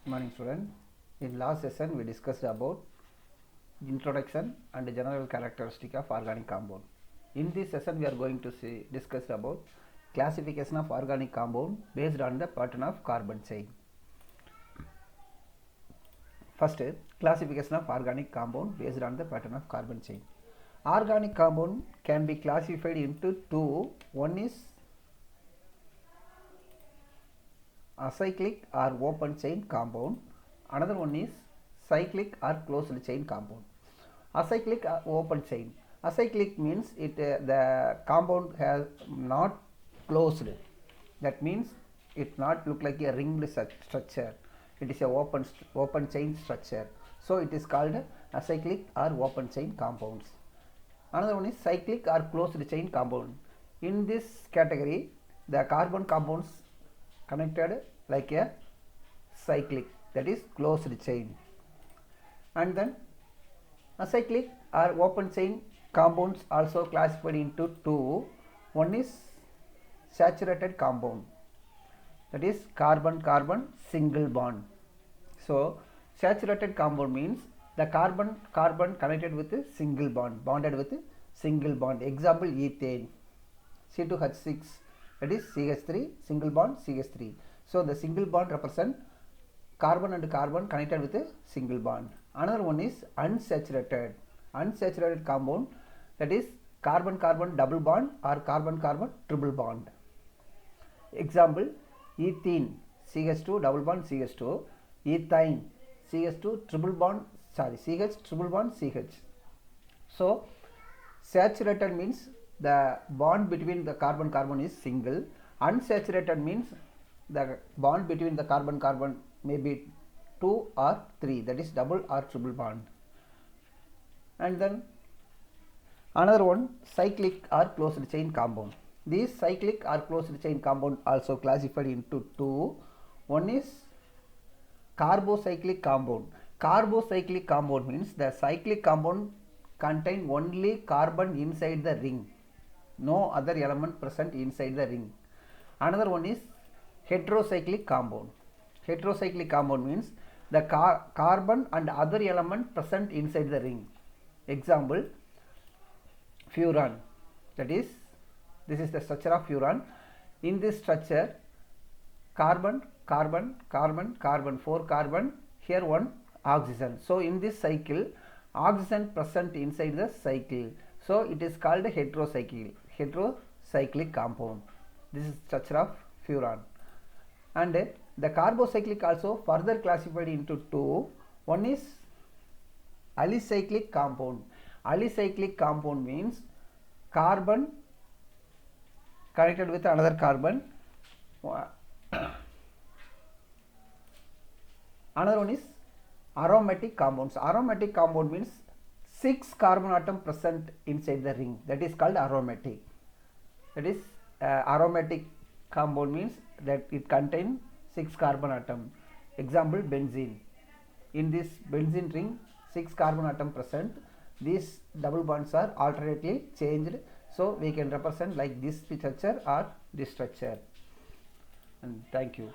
Morning student. In last session we discussed about introduction and general characteristic of organic compound. In this session we are going to discuss about classification of organic compound based on the pattern of carbon chain. First, classification of organic compound based on the pattern of carbon chain. Organic compound can be classified into two. One is acyclic or open chain compound. Another one is cyclic or closed chain compound. Acyclic or open chain. Acyclic means the compound has not closed. That means it not look like a ringed structure. It is a open chain structure. So it is called acyclic or open chain compounds. Another one is cyclic or closed chain compound. In this category, the carbon compounds connected like a cyclic, that is closed chain. And then acyclic or open chain compounds also classified into two. One is saturated compound, that is carbon-carbon single bond. So saturated compound means the carbon connected with a single bond, bonded with a single bond. Example, ethane, C2H6, that is CH3, single bond CH3. So the single bond represent carbon and carbon connected with a single bond. Another one is unsaturated compound, that is carbon-carbon double bond or carbon-carbon triple bond. Example, ethene, CH2 double bond CH2, ethine, CH2 triple bond, CH triple bond CH. So saturated means the bond between the carbon-carbon is single. Unsaturated means the bond between the carbon-carbon may be 2 or 3, that is double or triple bond. And then another one, cyclic or closed chain compound. These cyclic or closed chain compound also classified into two. One is carbocyclic compound. Carbocyclic compound means the cyclic compound contain only carbon inside the ring, no other element present inside the ring. Another one is heterocyclic compound. Heterocyclic compound means the carbon and other element present inside the ring. Example, furan, that is, this is the structure of furan. In this structure, carbon, carbon, carbon, carbon, 4 carbon, here 1 oxygen. So in this cycle, oxygen present inside the cycle. So it is called heterocyclic compound. This is structure of furan. And the carbocyclic also further classified into two. One is alicyclic compound. Alicyclic compound means carbon connected with another carbon. Another one is aromatic compounds. Aromatic compound means 6 carbon atom present inside the ring, that is called aromatic. That is aromatic compound means that it contains 6 carbon atom. Example, benzene. In this benzene ring, 6 carbon atom present. These double bonds are alternately changed, so we can represent like this structure or this structure. And thank you.